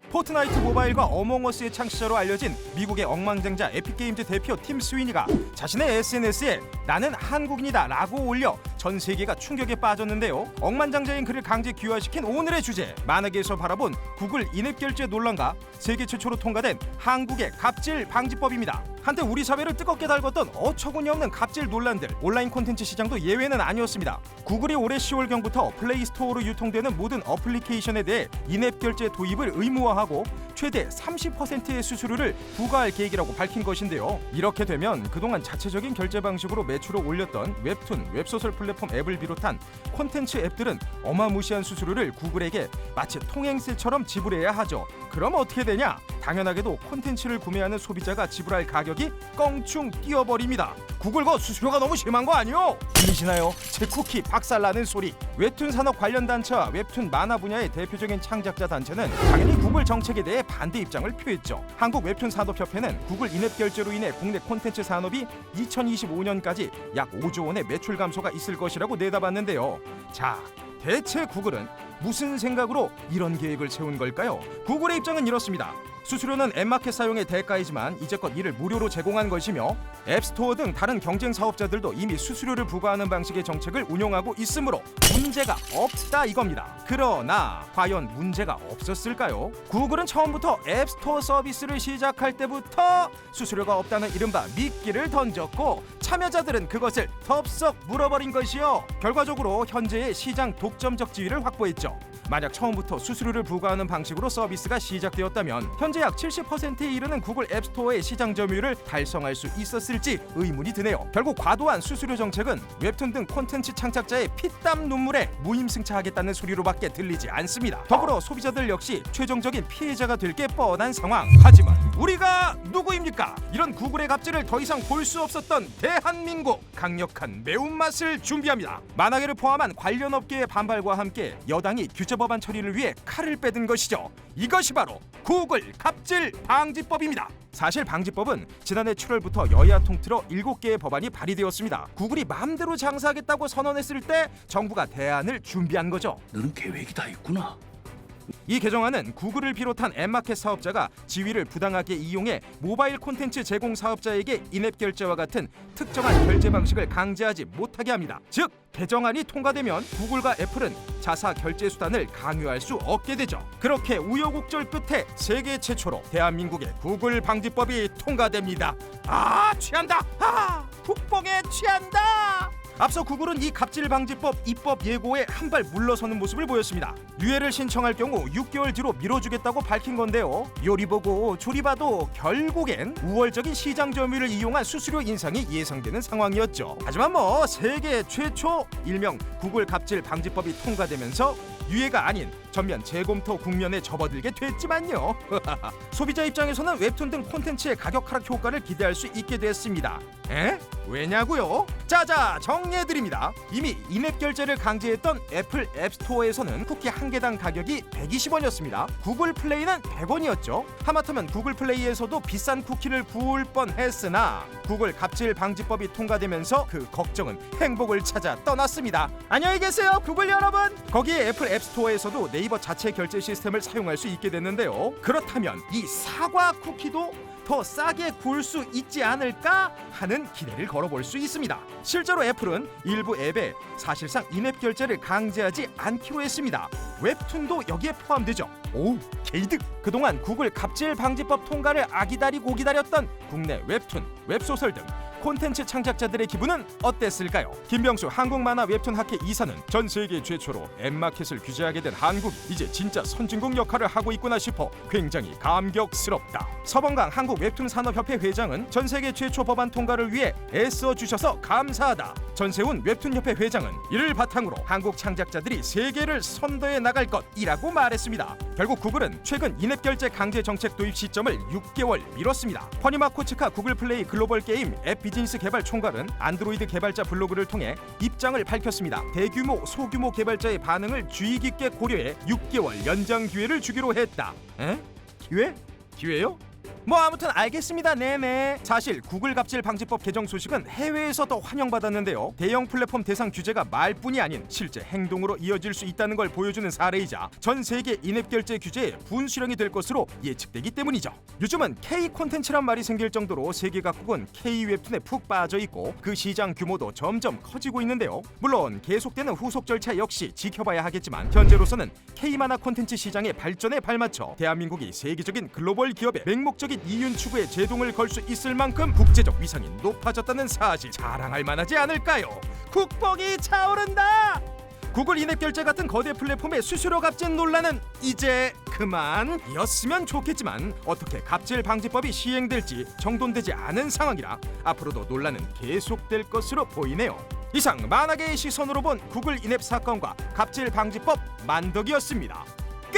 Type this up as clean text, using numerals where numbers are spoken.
포트나이트 모바일과 어몽어스의 창시자로 알려진 미국의 억만장자 에픽게임즈 대표 팀 스위니가 자신의 SNS에 나는 한국인이다 라고 올려 전 세계가 충격에 빠졌는데요. 억만장자인 그를 강제 귀화시킨 오늘의 주제, 만화계에서 바라본 구글 인앱 결제 논란과 세계 최초로 통과된 한국의 갑질 방지법입니다. 한때 우리 사회를 뜨겁게 달궜던 어처구니 없는 갑질 논란들, 온라인 콘텐츠 시장도 예외는 아니었습니다. 구글이 올해 10월경부터 플레이스토어로 유통되는 모든 어플리케이션에 대해 인앱 결제 도입을 의무화하고 최대 30%의 수수료를 부과할 계획이라고 밝힌 것인데요. 이렇게 되면 그동안 자체적인 결제 방식으로 매출을 올렸던 웹툰, 웹소설 플랫폼 앱을 비롯한 콘텐츠 앱들은 어마무시한 수수료를 구글에게 마치 통행세처럼 지불해야 하죠. 그럼 어떻게 되냐? 당연하게도 콘텐츠를 구매하는 소비자가 지불할 가격이 껑충 뛰어버립니다. 구글 거 수수료가 너무 심한 거 아니요? 들리시나요? 제 쿠키 박살나는 소리. 웹툰 산업 관련 단체와 웹툰 만화 분야의 대표적인 창작자 단체는 당연히 구글 정책에 대해 반대 입장을 표했죠. 한국 웹툰 산업협회는 구글 인앱 결제로 인해 국내 콘텐츠 산업이 2025년까지 약 5조 원의 매출 감소가 있을 것이라고 내다봤는데요. 자, 대체 구글은 무슨 생각으로 이런 계획을 세운 걸까요? 구글의 입장은 이렇습니다. 수수료는 앱마켓 사용의 대가이지만 이제껏 이를 무료로 제공한 것이며 앱스토어 등 다른 경쟁 사업자들도 이미 수수료를 부과하는 방식의 정책을 운영하고 있으므로 문제가 없다 이겁니다. 그러나 과연 문제가 없었을까요? 구글은 처음부터 앱스토어 서비스를 시작할 때부터 수수료가 없다는 이른바 미끼를 던졌고 참여자들은 그것을 덥석 물어버린 것이요. 결과적으로 현재의 시장 독점적 지위를 확보했죠. 만약 처음부터 수수료를 부과하는 방식으로 서비스가 시작되었다면 현재 약 70%에 이르는 구글 앱스토어의 시장 점유율을 달성할 수 있었을지 의문이 드네요. 결국 과도한 수수료 정책은 웹툰 등 콘텐츠 창작자의 피땀 눈물에 무임승차하겠다는 소리로밖에 들리지 않습니다. 더불어 소비자들 역시 최종적인 피해자가 될 게 뻔한 상황. 하지만 우리가 누구입니까? 이런 구글의 갑질을 더 이상 볼 수 없었던 대한민국, 강력한 매운맛을 준비합니다. 만화계를 포함한 관련 업계의 반발과 함께 여당이 규제 법안 처리를 위해 칼을 빼든 것이죠. 이것이 바로 구글 갑질 방지법입니다. 사실 방지법은 지난해 7월부터 여야 통틀어 7개의 법안이 발의되었습니다. 구글이 마음대로 장사하겠다고 선언했을 때 정부가 대안을 준비한 거죠. 너는 계획이 다 있구나. 이 개정안은 구글을 비롯한 앱마켓 사업자가 지위를 부당하게 이용해 모바일 콘텐츠 제공 사업자에게 인앱 결제와 같은 특정한 결제 방식을 강제하지 못하게 합니다. 즉, 개정안이 통과되면 구글과 애플은 자사 결제 수단을 강요할 수 없게 되죠. 그렇게 우여곡절 끝에 세계 최초로 대한민국의 구글 방지법이 통과됩니다. 취한다! 국뽕에 취한다! 앞서 구글은 이 갑질 방지법 입법 예고에 한 발 물러서는 모습을 보였습니다. 유예를 신청할 경우 6개월 뒤로 미뤄주겠다고 밝힌 건데요. 요리 보고 조리 봐도 결국엔 우월적인 시장 점유율을 이용한 수수료 인상이 예상되는 상황이었죠. 하지만 세계 최초 일명 구글 갑질 방지법이 통과되면서 유예가 아닌 전면 재검토 국면에 접어들게 됐지만요. 소비자 입장에서는 웹툰 등 콘텐츠의 가격 하락 효과를 기대할 수 있게 됐습니다. 왜냐고요? 자자, 정리해드립니다. 이미 인앱 결제를 강제했던 애플 앱스토어에서는 쿠키 한 개당 가격이 120원이었습니다. 구글 플레이는 100원이었죠. 하마터면 구글 플레이에서도 비싼 쿠키를 구울 뻔했으나 구글 갑질 방지법이 통과되면서 그 걱정은 행복을 찾아 떠났습니다. 안녕히 계세요, 구글 여러분. 거기에 애플 앱스토어에서도 네이버 자체 결제 시스템을 사용할 수 있게 됐는데요. 그렇다면 이 사과 쿠키도 더 싸게 구울 수 있지 않을까 하는 기대를 걸어볼 수 있습니다. 실제로 애플은 일부 앱에 사실상 인앱 결제를 강제하지 않기로 했습니다. 웹툰도 여기에 포함되죠. 오, 개이득! 그동안 구글 갑질 방지법 통과를 기다리고 기다렸던 국내 웹툰, 웹소설 등 콘텐츠 창작자들의 기분은 어땠을까요? 김병수 한국만화 웹툰 학회 이사는 전 세계 최초로 앱마켓을 규제하게 된 한국이 이제 진짜 선진국 역할을 하고 있구나 싶어 굉장히 감격스럽다. 서범강 한국 웹툰 산업협회 회장은 전 세계 최초 법안 통과를 위해 애써 주셔서 감사하다. 전세훈 웹툰협회 회장은 이를 바탕으로 한국 창작자들이 세계를 선도해 나갈 것이라고 말했습니다. 결국 구글은 최근 인앱 결제 강제 정책 도입 시점을 6개월 미뤘습니다. 허니마 코츠카 구글 플레이 글로벌 게임 앱 비즈니스 개발 총괄은 안드로이드 개발자 블로그를 통해 입장을 밝혔습니다. 대규모 소규모 개발자의 반응을 주의 깊게 고려해 6개월 연장 기회를 주기로 했다. 기회? 기회요? 뭐 아무튼 알겠습니다. 네네. 사실 구글 갑질 방지법 개정 소식은 해외에서도 환영받았는데요. 대형 플랫폼 대상 규제가 말뿐이 아닌 실제 행동으로 이어질 수 있다는 걸 보여주는 사례이자 전 세계 인앱 결제 규제의 분수령이 될 것으로 예측되기 때문이죠. 요즘은 K 콘텐츠란 말이 생길 정도로 세계 각국은 K 웹툰에 푹 빠져 있고 그 시장 규모도 점점 커지고 있는데요. 물론 계속되는 후속 절차 역시 지켜봐야 하겠지만 현재로서는 K 만화 콘텐츠 시장의 발전에 발맞춰 대한민국이 세계적인 글로벌 기업의 맹목적인 이윤 추구에 제동을 걸 수 있을 만큼 국제적 위상이 높아졌다는 사실 자랑할 만하지 않을까요? 국뽕이 차오른다! 구글 인앱 결제 같은 거대 플랫폼의 수수료 갑질 논란은 이제 그만이었으면 좋겠지만 어떻게 갑질 방지법이 시행될지 정돈되지 않은 상황이라 앞으로도 논란은 계속될 것으로 보이네요. 이상 만화계의 시선으로 본 구글 인앱 사건과 갑질 방지법 만덕이었습니다. 끝!